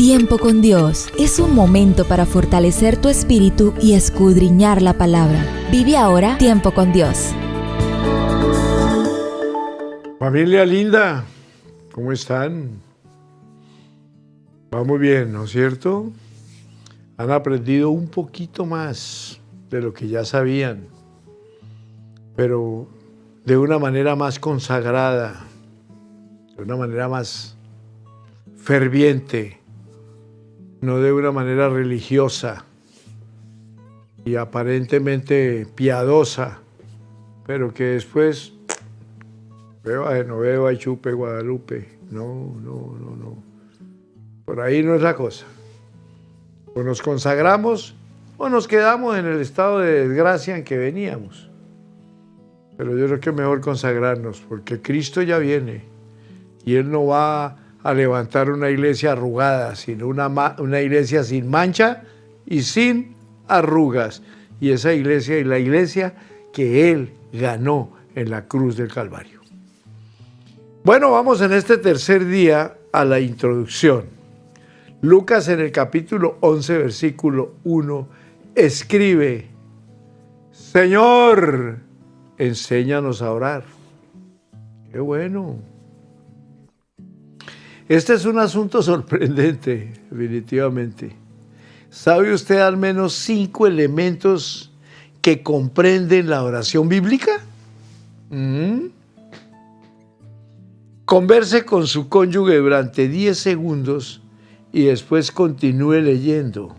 Tiempo con Dios es un momento para fortalecer tu espíritu y escudriñar la palabra. Vive ahora Tiempo con Dios. Familia linda, ¿cómo están? Va muy bien, ¿no es cierto? Han aprendido un poquito más de lo que ya sabían, pero de una manera más consagrada, de una manera más ferviente, no de una manera religiosa y aparentemente piadosa, pero que después beba de no beba y chupe Guadalupe. No. Por ahí no es la cosa. O nos consagramos o nos quedamos en el estado de desgracia en que veníamos. Pero yo creo que es mejor consagrarnos, porque Cristo ya viene y Él no va a levantar una iglesia arrugada, sino una iglesia sin mancha y sin arrugas. Y esa iglesia es la iglesia que Él ganó en la cruz del Calvario. Bueno, vamos en este tercer día a la introducción. Lucas en el capítulo 11, versículo 1, escribe: Señor, enséñanos a orar. ¡Qué bueno! Este es un asunto sorprendente, definitivamente. ¿Sabe usted al menos 5 elementos que comprenden la oración bíblica? Converse con su cónyuge durante 10 segundos y después continúe leyendo.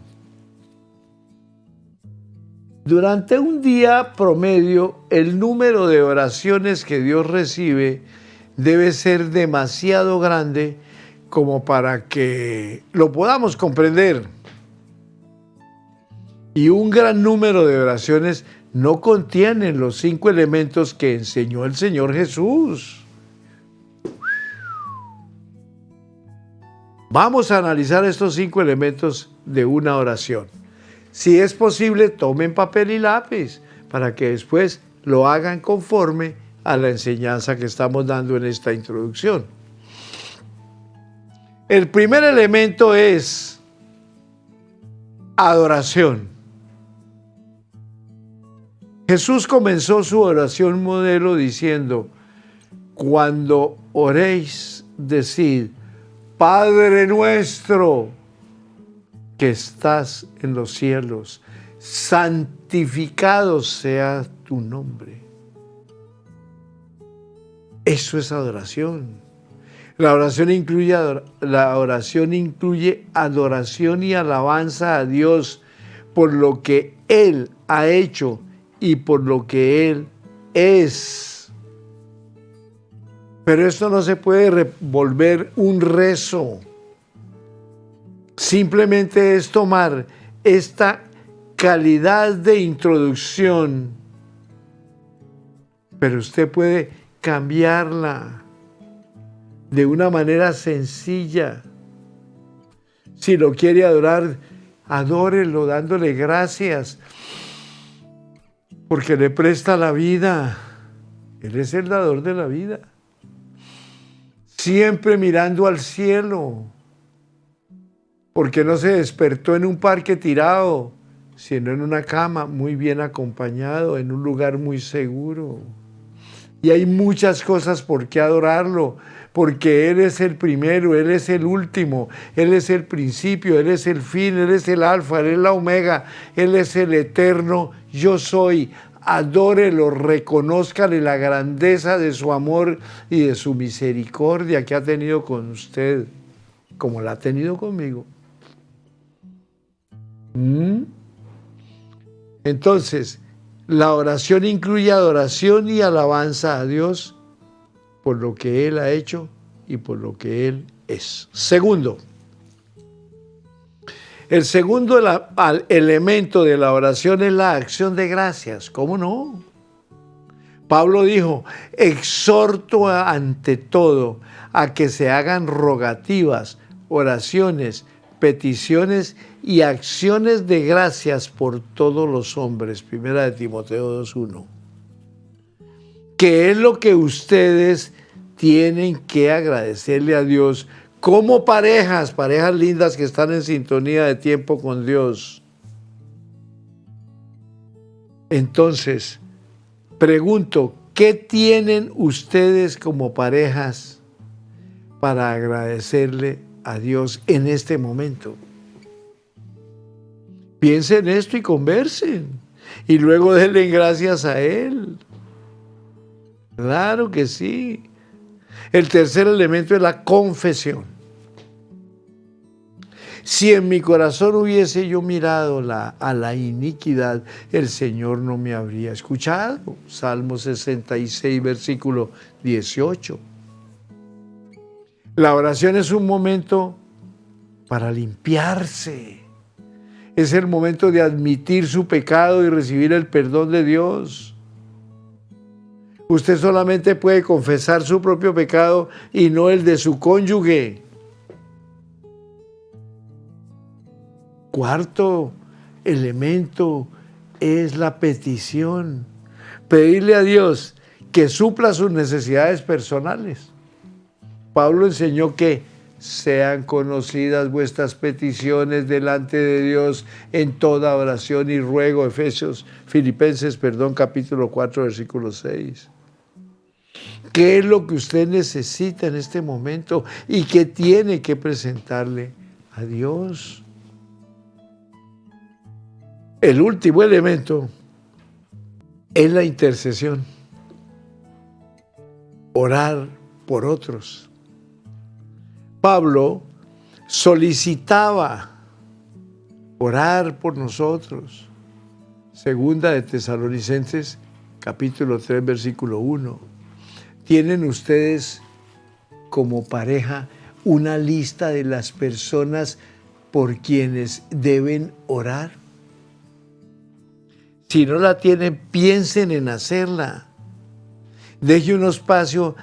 Durante un día promedio, el número de oraciones que Dios recibe debe ser demasiado grande como para que lo podamos comprender. Y un gran número de oraciones no contienen los 5 elementos que enseñó el Señor Jesús. Vamos a analizar estos 5 elementos de una oración. Si es posible, tomen papel y lápiz para que después lo hagan conforme a la enseñanza que estamos dando en esta introducción. El primer elemento es adoración. Jesús comenzó su oración modelo diciendo: cuando oréis, decid: Padre nuestro que estás en los cielos, santificado sea tu nombre. Eso es adoración. La oración incluye adoración y alabanza a Dios por lo que Él ha hecho y por lo que Él es. Pero esto no se puede volver un rezo. Simplemente es tomar esta calidad de introducción, pero usted puede cambiarla de una manera sencilla. Si lo quiere adorar, adórelo dándole gracias, porque le presta la vida. Él es el dador de la vida. Siempre mirando al cielo, porque no se despertó en un parque tirado, sino en una cama muy bien acompañado, en un lugar muy seguro. Y hay muchas cosas por qué adorarlo, porque Él es el primero, Él es el último, Él es el principio, Él es el fin, Él es el alfa, Él es la omega, Él es el eterno yo soy. Adórelo, reconózcale la grandeza de su amor y de su misericordia que ha tenido con usted, como la ha tenido conmigo. Entonces, la oración incluye adoración y alabanza a Dios por lo que Él ha hecho y por lo que Él es. Segundo, el segundo elemento de la oración es la acción de gracias. ¿Cómo no? Pablo dijo: exhorto ante todo a que se hagan rogativas, oraciones, peticiones y acciones de gracias por todos los hombres. Primera de Timoteo 2:1. ¿Qué es lo que ustedes tienen que agradecerle a Dios como parejas lindas que están en sintonía de tiempo con Dios. Entonces, pregunto, ¿qué tienen ustedes como parejas para agradecerle a Dios en este momento? Piensen en esto y conversen. Y luego denle gracias a Él. Claro que sí. El tercer elemento es la confesión. Si en mi corazón hubiese yo mirado a la iniquidad, el Señor no me habría escuchado. Salmo 66, versículo 18. La oración es un momento para limpiarse. Es el momento de admitir su pecado y recibir el perdón de Dios. Usted solamente puede confesar su propio pecado y no el de su cónyuge. Cuarto elemento es la petición. Pedirle a Dios que supla sus necesidades personales. Pablo enseñó que sean conocidas vuestras peticiones delante de Dios en toda oración y ruego. Filipenses, capítulo 4, versículo 6. ¿Qué es lo que usted necesita en este momento y qué tiene que presentarle a Dios? El último elemento es la intercesión. Orar por otros. Pablo solicitaba orar por nosotros. Segunda de Tesalonicenses, capítulo 3, versículo 1. ¿Tienen ustedes como pareja una lista de las personas por quienes deben orar? Si no la tienen, piensen en hacerla. Deje un espacio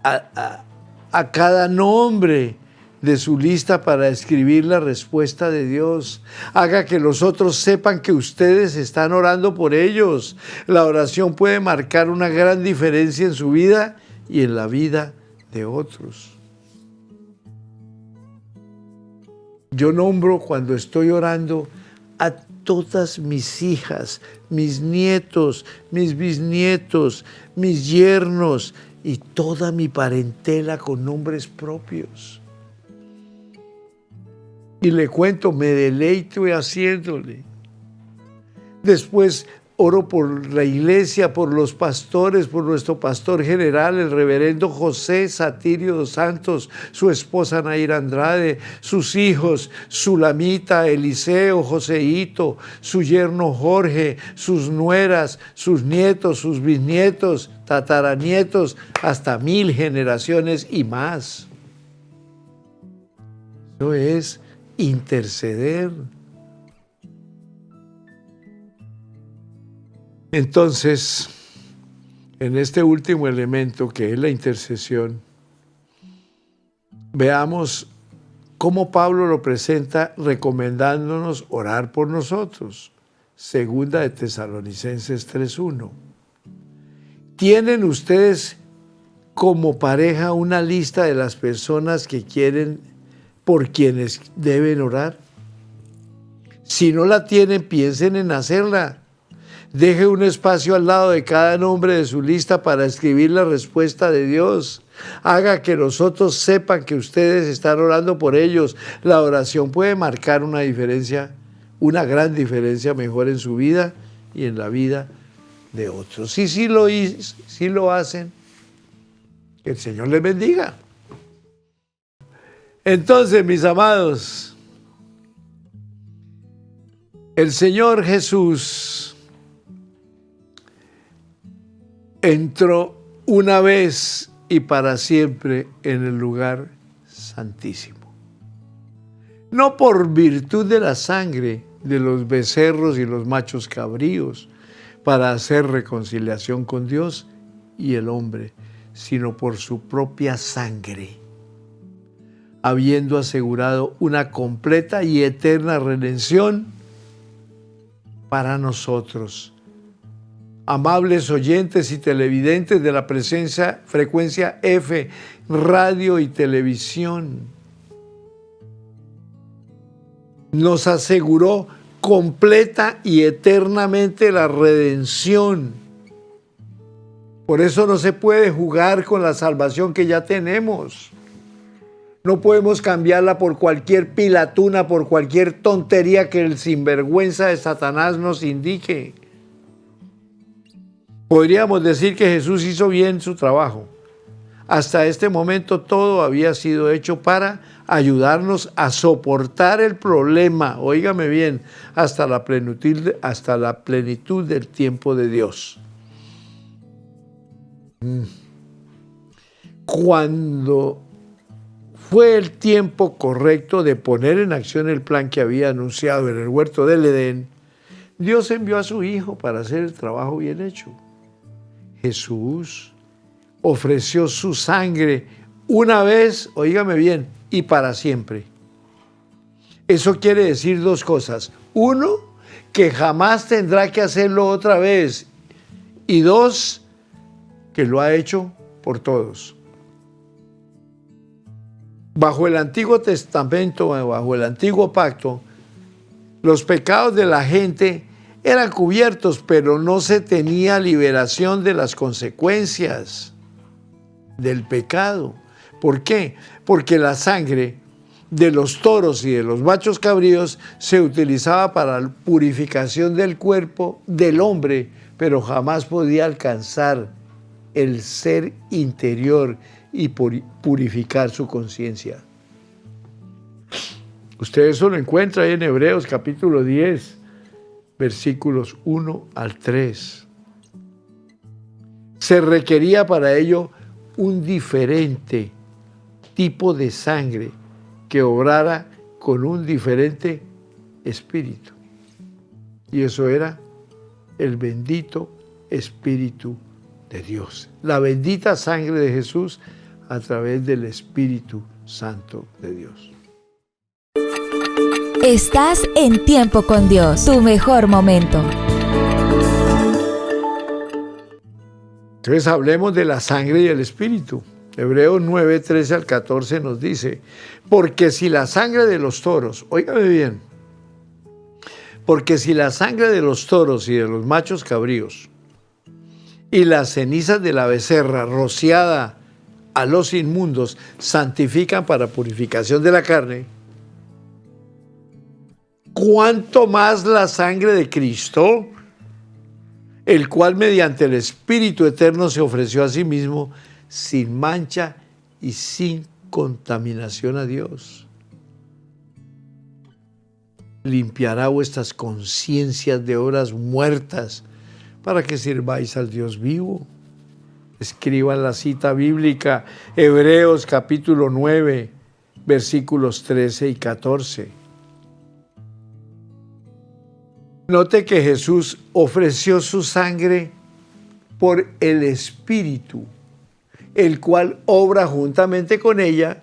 a cada nombre de su lista para escribir la respuesta de Dios. Haga que los otros sepan que ustedes están orando por ellos. La oración puede marcar una gran diferencia en su vida y en la vida de otros. Yo nombro cuando estoy orando a todas mis hijas, mis nietos, mis bisnietos, mis yernos y toda mi parentela con nombres propios. Y le cuento, me deleito haciéndole. Después oro por la iglesia, por los pastores, por nuestro pastor general, el reverendo José Satirio dos Santos, su esposa Naira Andrade, sus hijos, Sulamita, Eliseo, Joseito, su yerno Jorge, sus nueras, sus nietos, sus bisnietos, tataranietos, hasta 1000 generaciones y más. Eso es interceder. Entonces, en este último elemento que es la intercesión, veamos cómo Pablo lo presenta recomendándonos orar por nosotros. Segunda de Tesalonicenses 3:1. ¿Tienen ustedes como pareja una lista de las personas que quieren, por quienes deben orar? Si no la tienen, piensen en hacerla. Deje un espacio al lado de cada nombre de su lista para escribir la respuesta de Dios. Haga que los otros sepan que ustedes están orando por ellos. La oración puede marcar una diferencia, una gran diferencia mejor en su vida y en la vida de otros. Si lo hacen, que el Señor les bendiga. Entonces, mis amados, el Señor Jesús entró una vez y para siempre en el lugar santísimo. No por virtud de la sangre de los becerros y los machos cabríos para hacer reconciliación con Dios y el hombre, sino por su propia sangre, habiendo asegurado una completa y eterna redención para nosotros. Amables oyentes y televidentes de la frecuencia F, radio y televisión, nos aseguró completa y eternamente la redención. Por eso no se puede jugar con la salvación que ya tenemos. No podemos cambiarla por cualquier pilatuna, por cualquier tontería que el sinvergüenza de Satanás nos indique. Podríamos decir que Jesús hizo bien su trabajo. Hasta este momento todo había sido hecho para ayudarnos a soportar el problema, óigame bien, hasta la plenitud del tiempo de Dios. Cuando fue el tiempo correcto de poner en acción el plan que había anunciado en el huerto del Edén, Dios envió a su Hijo para hacer el trabajo bien hecho. Jesús ofreció su sangre una vez, óigame bien, y para siempre. Eso quiere decir dos cosas. Uno, que jamás tendrá que hacerlo otra vez. Y dos, que lo ha hecho por todos. Bajo el Antiguo Testamento, bajo el Antiguo Pacto, los pecados de la gente eran cubiertos, pero no se tenía liberación de las consecuencias del pecado. ¿Por qué? Porque la sangre de los toros y de los machos cabríos se utilizaba para la purificación del cuerpo del hombre, pero jamás podía alcanzar el ser interior y purificar su conciencia. Usted eso lo encuentra ahí en Hebreos capítulo 10, versículos 1 al 3. Se requería para ello un diferente tipo de sangre que obrara con un diferente espíritu. Y eso era el bendito Espíritu de Dios. La bendita sangre de Jesús a través del Espíritu Santo de Dios. Estás en Tiempo con Dios, tu mejor momento. Entonces hablemos de la sangre y el Espíritu. Hebreos 9, 13 al 14 nos dice, porque si la sangre de los toros, óigame bien, porque si la sangre de los toros y de los machos cabríos y las cenizas de la becerra rociada a los inmundos santifican para purificación de la carne, ¿cuánto más la sangre de Cristo, el cual mediante el Espíritu Eterno se ofreció a sí mismo sin mancha y sin contaminación a Dios? Limpiará vuestras conciencias de obras muertas para que sirváis al Dios vivo. Escriban la cita bíblica, Hebreos capítulo 9, versículos 13 y 14. Note que Jesús ofreció su sangre por el Espíritu, el cual obra juntamente con ella,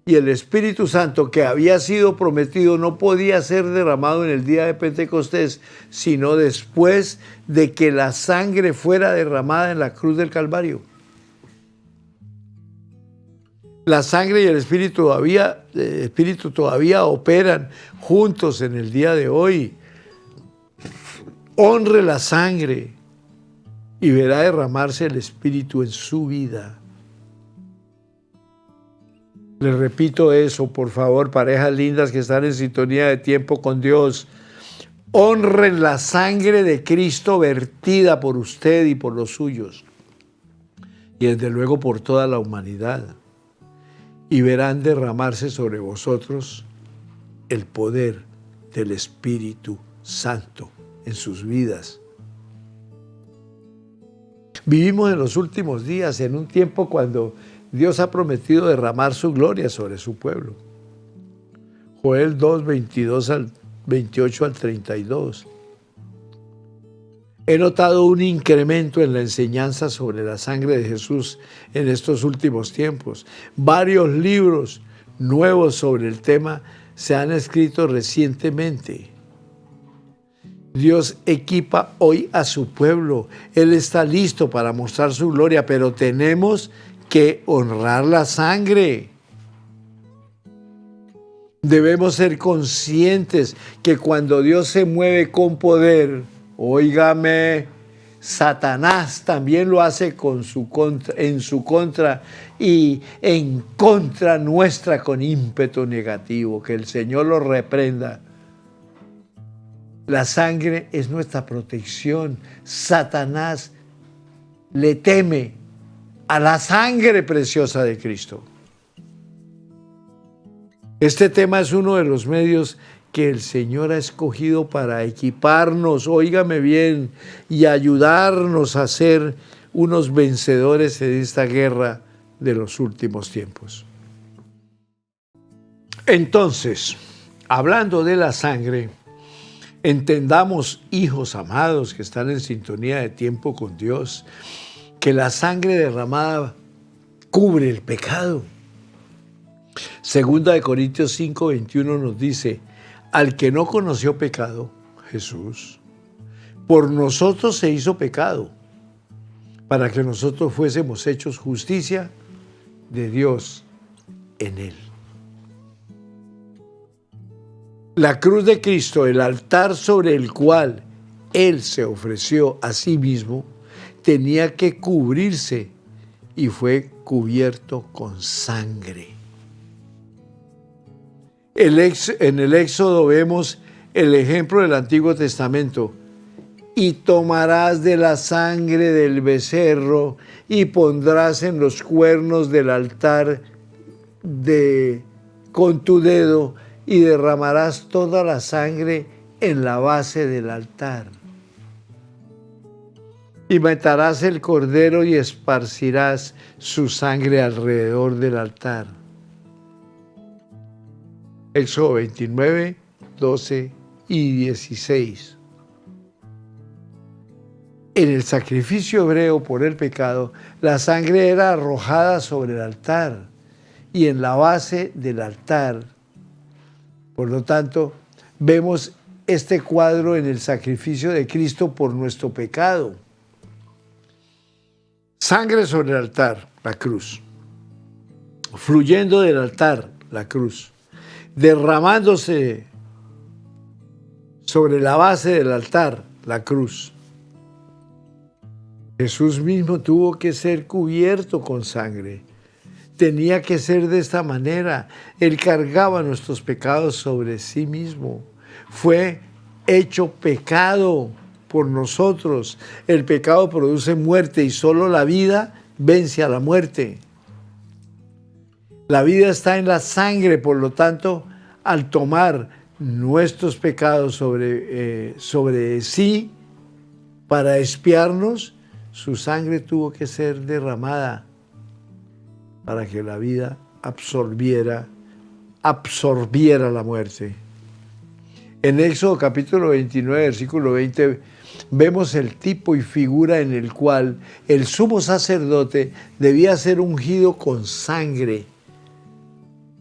y el Espíritu Santo que había sido prometido no podía ser derramado en el día de Pentecostés, sino después de que la sangre fuera derramada en la cruz del Calvario. La sangre y el Espíritu todavía operan juntos en el día de hoy. Honre la sangre y verá derramarse el Espíritu en su vida. Les repito eso, por favor, parejas lindas que están en sintonía de Tiempo con Dios. Honren la sangre de Cristo vertida por usted y por los suyos. Y desde luego por toda la humanidad. Y verán derramarse sobre vosotros el poder del Espíritu Santo en sus vidas. Vivimos en los últimos días, en un tiempo cuando Dios ha prometido derramar su gloria sobre su pueblo. Joel 2, 28 al 32. He notado un incremento en la enseñanza sobre la sangre de Jesús en estos últimos tiempos. Varios libros nuevos sobre el tema se han escrito recientemente. Dios equipa hoy a su pueblo. Él está listo para mostrar su gloria, pero tenemos que honrar la sangre. Debemos ser conscientes que cuando Dios se mueve con poder, óigame, Satanás también lo hace en su contra y en contra nuestra con ímpetu negativo. Que el Señor lo reprenda. La sangre es nuestra protección. Satanás le teme a la sangre preciosa de Cristo. Este tema es uno de los medios que el Señor ha escogido para equiparnos, óigame bien, y ayudarnos a ser unos vencedores en esta guerra de los últimos tiempos. Entonces, hablando de la sangre, entendamos, hijos amados que están en sintonía de tiempo con Dios, que la sangre derramada cubre el pecado. Segunda de Corintios 5:21 nos dice: al que no conoció pecado, Jesús, por nosotros se hizo pecado, para que nosotros fuésemos hechos justicia de Dios en él. La cruz de Cristo, el altar sobre el cual Él se ofreció a sí mismo, tenía que cubrirse y fue cubierto con sangre. En el Éxodo vemos el ejemplo del Antiguo Testamento. Y tomarás de la sangre del becerro y pondrás en los cuernos del altar con tu dedo y derramarás toda la sangre en la base del altar. Y matarás el cordero y esparcirás su sangre alrededor del altar. Éxodo 29, 12 y 16. En el sacrificio hebreo por el pecado, la sangre era arrojada sobre el altar y en la base del altar. Por lo tanto, vemos este cuadro en el sacrificio de Cristo por nuestro pecado. Sangre sobre el altar, la cruz. Fluyendo del altar, la cruz. Derramándose sobre la base del altar, la cruz. Jesús mismo tuvo que ser cubierto con sangre. Tenía que ser de esta manera. Él cargaba nuestros pecados sobre sí mismo. Fue hecho pecado por nosotros. El pecado produce muerte y solo la vida vence a la muerte. La vida está en la sangre, por lo tanto, al tomar nuestros pecados sobre sí para expiarnos, su sangre tuvo que ser derramada para que la vida absorbiera la muerte. En Éxodo capítulo 29, versículo 20, vemos el tipo y figura en el cual el sumo sacerdote debía ser ungido con sangre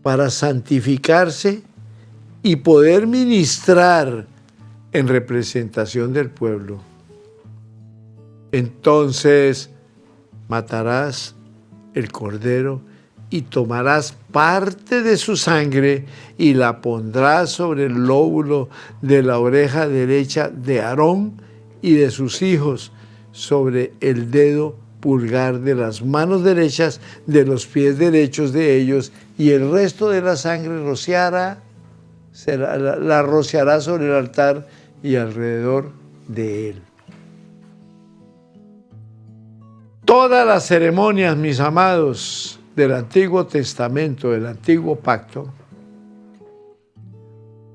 para santificarse y poder ministrar en representación del pueblo. Entonces matarás el cordero y tomarás parte de su sangre y la pondrás sobre el lóbulo de la oreja derecha de Aarón y de sus hijos, sobre el dedo pulgar de las manos derechas de los pies derechos de ellos, y el resto de la sangre la rociará sobre el altar y alrededor de él. Todas las ceremonias, mis amados, del Antiguo Testamento, del Antiguo Pacto,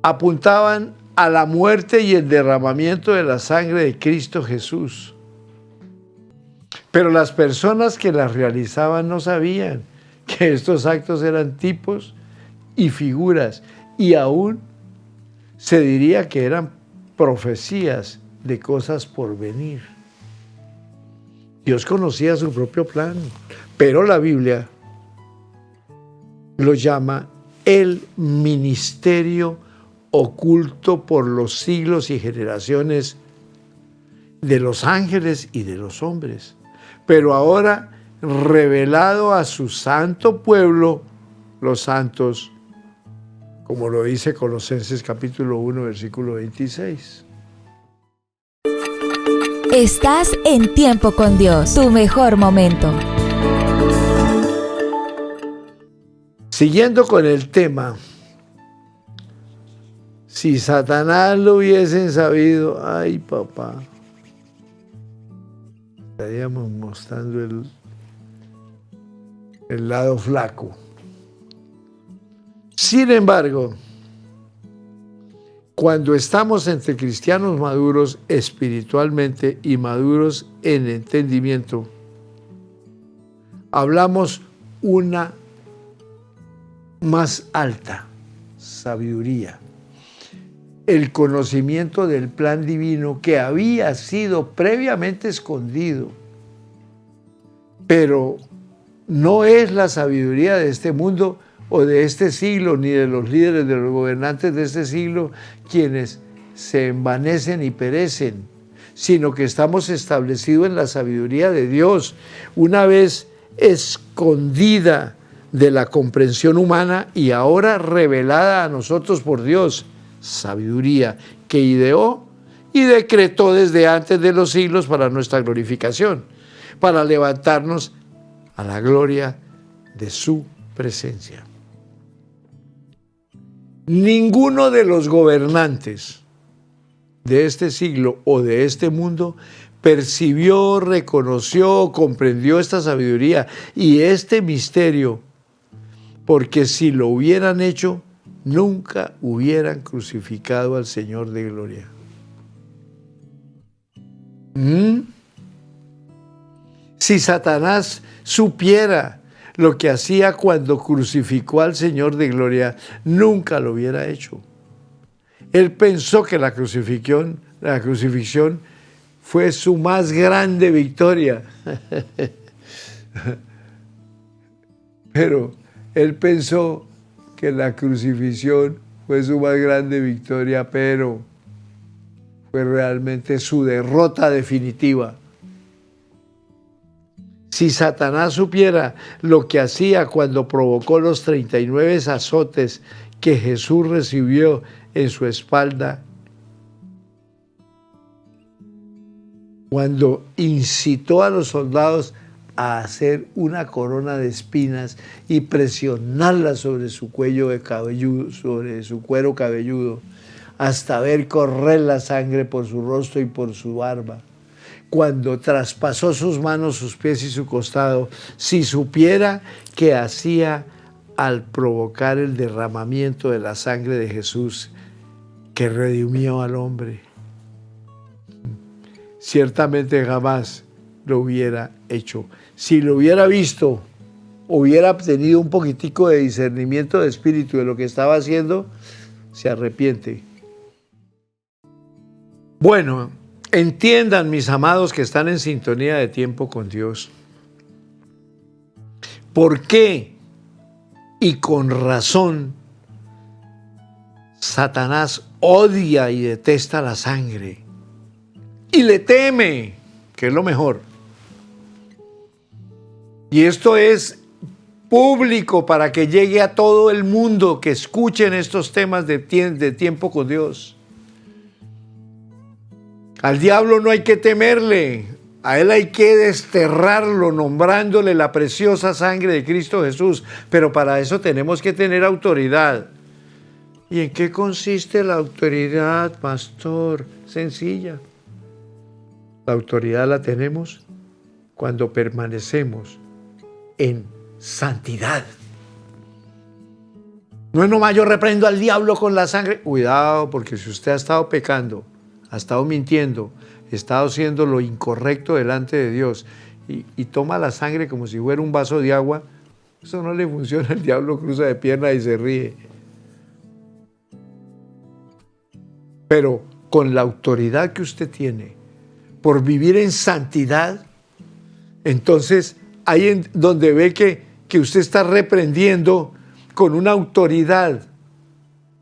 apuntaban a la muerte y el derramamiento de la sangre de Cristo Jesús. Pero las personas que las realizaban no sabían que estos actos eran tipos y figuras, y aún se diría que eran profecías de cosas por venir. Dios conocía su propio plan, pero la Biblia lo llama el ministerio oculto por los siglos y generaciones de los ángeles y de los hombres, pero ahora revelado a su santo pueblo, los santos como lo dice Colosenses capítulo 1, versículo 26. Estás en Tiempo con Dios, tu mejor momento. Siguiendo con el tema, si Satanás lo hubiesen sabido, ay papá, estaríamos mostrando el lado flaco. Sin embargo, cuando estamos entre cristianos maduros espiritualmente y maduros en entendimiento, hablamos una más alta sabiduría, el conocimiento del plan divino que había sido previamente escondido, pero no es la sabiduría de este mundo o de este siglo, ni de los líderes, de los gobernantes de este siglo, quienes se envanecen y perecen, sino que estamos establecidos en la sabiduría de Dios, una vez escondida de la comprensión humana y ahora revelada a nosotros por Dios, sabiduría que ideó y decretó desde antes de los siglos para nuestra glorificación, para levantarnos a la gloria de su presencia. Ninguno de los gobernantes de este siglo o de este mundo percibió, reconoció, comprendió esta sabiduría y este misterio, porque si lo hubieran hecho, nunca hubieran crucificado al Señor de gloria. Si Satanás supiera lo que hacía cuando crucificó al Señor de gloria, nunca lo hubiera hecho. Él pensó que la crucifixión fue su más grande victoria. Pero él pensó que la crucifixión fue su más grande victoria, pero fue realmente su derrota definitiva. Si Satanás supiera lo que hacía cuando provocó los 39 azotes que Jesús recibió en su espalda, cuando incitó a los soldados a hacer una corona de espinas y presionarla sobre su cuello de cabelludo, sobre su cuero cabelludo, hasta ver correr la sangre por su rostro y por su barba, cuando traspasó sus manos, sus pies y su costado, si supiera qué hacía al provocar el derramamiento de la sangre de Jesús que redimió al hombre, ciertamente jamás lo hubiera hecho. Si lo hubiera visto, hubiera tenido un poquitico de discernimiento de espíritu de lo que estaba haciendo, se arrepiente. Bueno, entiendan, mis amados que están en sintonía de Tiempo con Dios, ¿por qué y con razón Satanás odia y detesta la sangre y le teme, que es lo mejor? Y esto es público para que llegue a todo el mundo que escuchen estos temas de Tiempo con Dios. Al diablo no hay que temerle, a él hay que desterrarlo nombrándole la preciosa sangre de Cristo Jesús, pero para eso tenemos que tener autoridad. ¿Y en qué consiste la autoridad, pastor? Sencilla. La autoridad la tenemos cuando permanecemos en santidad. No es nomás yo reprendo al diablo con la sangre. Cuidado, porque si usted ha estado pecando, ha estado mintiendo, ha estado haciendo lo incorrecto delante de Dios y toma la sangre como si fuera un vaso de agua, eso no le funciona. El diablo cruza de pierna y se ríe. Pero con la autoridad que usted tiene por vivir en santidad, entonces ahí en donde ve que usted está reprendiendo con una autoridad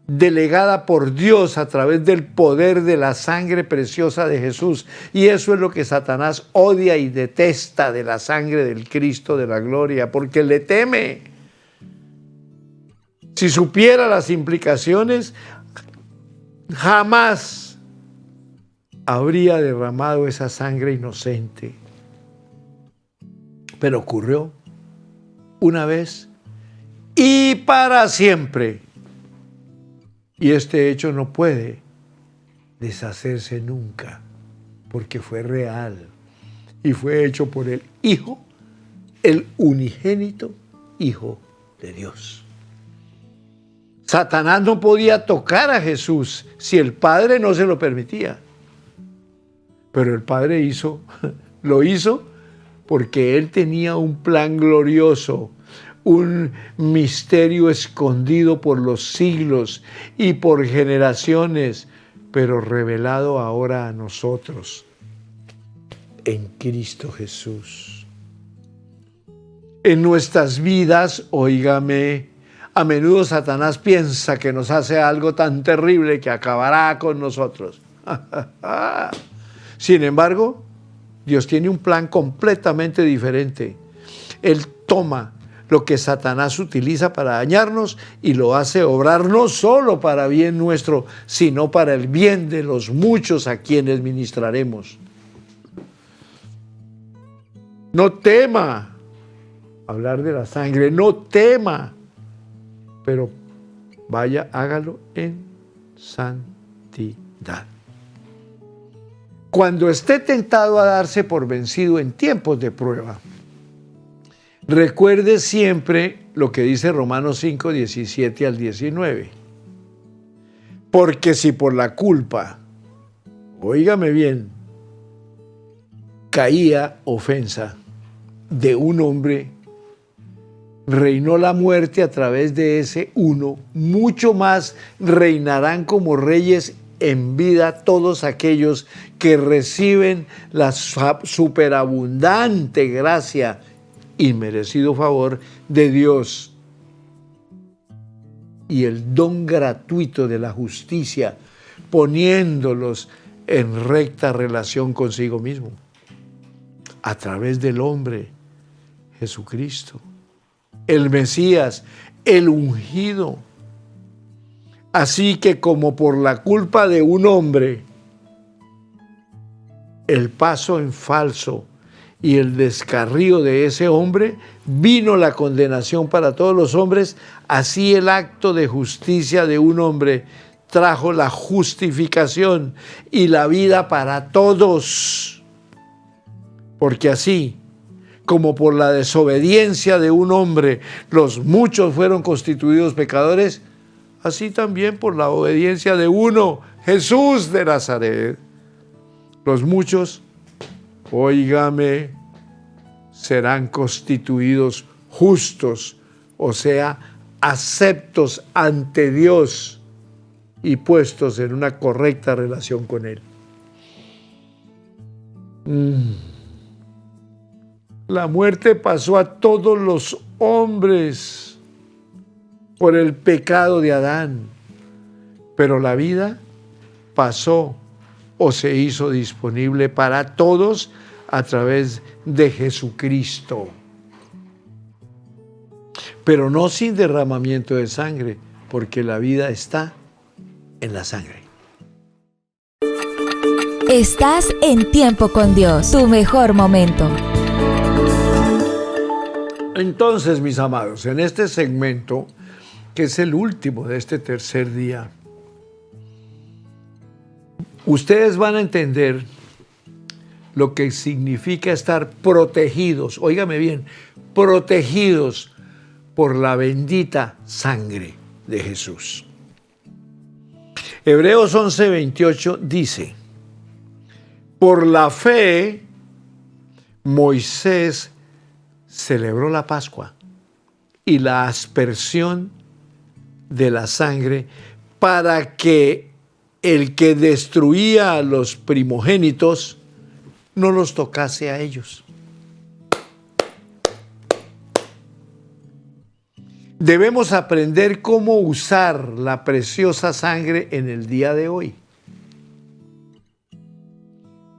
delegada por Dios a través del poder de la sangre preciosa de Jesús. Y eso es lo que Satanás odia y detesta de la sangre del Cristo de la gloria, porque le teme. Si supiera las implicaciones, jamás habría derramado esa sangre inocente. Pero ocurrió una vez y para siempre. Y este hecho no puede deshacerse nunca, porque fue real y fue hecho por el Hijo, el unigénito Hijo de Dios. Satanás no podía tocar a Jesús si el Padre no se lo permitía. Pero el Padre lo hizo porque Él tenía un plan glorioso, un misterio escondido por los siglos y por generaciones, pero revelado ahora a nosotros en Cristo Jesús. En nuestras vidas, óigame, a menudo Satanás piensa que nos hace algo tan terrible que acabará con nosotros. Sin embargo, Dios tiene un plan completamente diferente. Él toma lo que Satanás utiliza para dañarnos y lo hace obrar no solo para bien nuestro, sino para el bien de los muchos a quienes ministraremos. No tema hablar de la sangre, no tema, pero vaya, hágalo en santidad. Cuando esté tentado a darse por vencido en tiempos de prueba, recuerde siempre lo que dice Romanos 5, 17 al 19. Porque si por la culpa, óigame bien, caía ofensa de un hombre, reinó la muerte a través de ese uno, mucho más reinarán como reyes en vida todos aquellos que reciben la superabundante gracia y merecido favor de Dios y el don gratuito de la justicia, poniéndolos en recta relación consigo mismo, a través del hombre Jesucristo, el Mesías, el ungido. Así que como por la culpa de un hombre, el paso en falso y el descarrío de ese hombre, vino la condenación para todos los hombres, así el acto de justicia de un hombre trajo la justificación y la vida para todos. Porque así, como por la desobediencia de un hombre, los muchos fueron constituidos pecadores, así también por la obediencia de uno, Jesús de Nazaret, los muchos, óigame, serán constituidos justos, o sea, aceptos ante Dios y puestos en una correcta relación con Él. La muerte pasó a todos los hombres por el pecado de Adán, pero la vida pasó o se hizo disponible para todos a través de Jesucristo. Pero no sin derramamiento de sangre, porque la vida está en la sangre. Estás en Tiempo con Dios, tu mejor momento. Entonces, mis amados, en este segmento, que es el último de este tercer día, ustedes van a entender lo que significa estar protegidos, óigame bien, protegidos por la bendita sangre de Jesús. Hebreos 11:28 dice: por la fe, Moisés celebró la Pascua y la aspersión de la sangre para que el que destruía a los primogénitos no los tocase a ellos. Debemos aprender cómo usar la preciosa sangre en el día de hoy.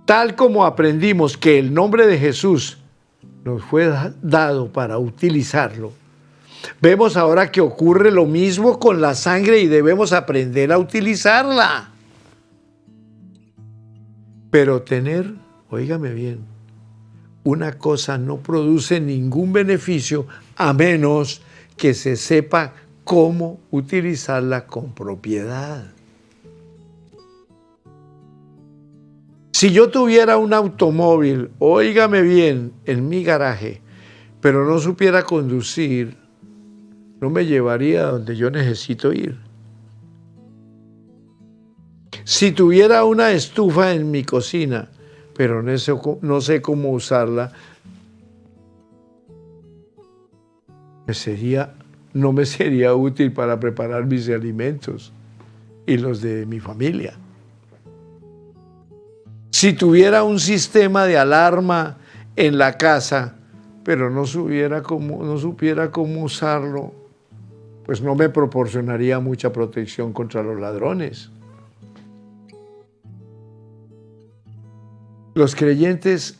Tal como aprendimos que el nombre de Jesús nos fue dado para utilizarlo, Vemos ahora que ocurre lo mismo con la sangre y debemos aprender a utilizarla. Pero tener, óigame bien, una cosa no produce ningún beneficio a menos que se sepa cómo utilizarla con propiedad. Si yo tuviera un automóvil, óigame bien, en mi garaje, pero no supiera conducir, no me llevaría a donde yo necesito ir. Si tuviera una estufa en mi cocina, pero no sé cómo usarla, no me sería útil para preparar mis alimentos y los de mi familia. Si tuviera un sistema de alarma en la casa, pero no supiera cómo usarlo, pues no me proporcionaría mucha protección contra los ladrones. Los creyentes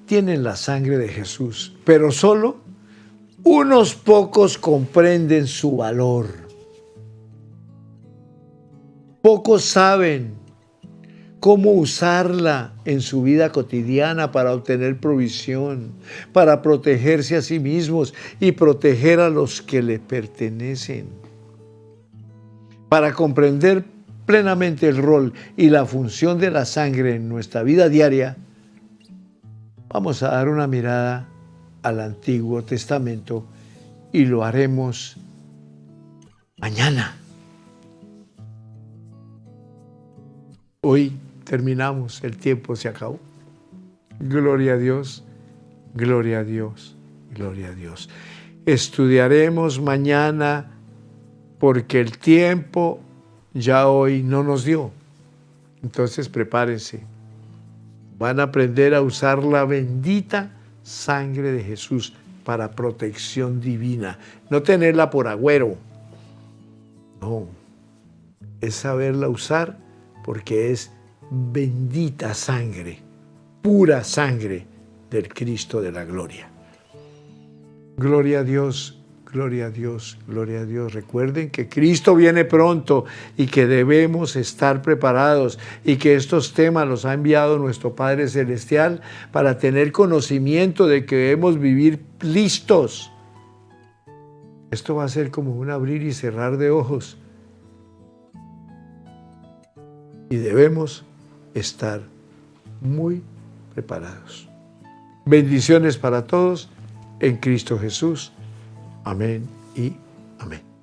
tienen la sangre de Jesús, pero solo unos pocos comprenden su valor. Pocos saben cómo usarla en su vida cotidiana para obtener provisión, para protegerse a sí mismos y proteger a los que le pertenecen. Para comprender plenamente el rol y la función de la sangre en nuestra vida diaria, vamos a dar una mirada al Antiguo Testamento y lo haremos mañana. Hoy terminamos, el tiempo se acabó. Gloria a Dios, gloria a Dios, gloria a Dios. Estudiaremos mañana porque el tiempo ya hoy no nos dio. Entonces prepárense. Van a aprender a usar la bendita sangre de Jesús para protección divina. No tenerla por agüero. No. Es saberla usar porque es bendita sangre, pura sangre del Cristo de la gloria. Gloria a Dios, gloria a Dios, gloria a Dios. Recuerden que Cristo viene pronto y que debemos estar preparados y que estos temas los ha enviado nuestro Padre Celestial para tener conocimiento de que debemos vivir listos. Esto va a ser como un abrir y cerrar de ojos. Y debemos estar muy preparados. Bendiciones para todos en Cristo Jesús. Amén y amén.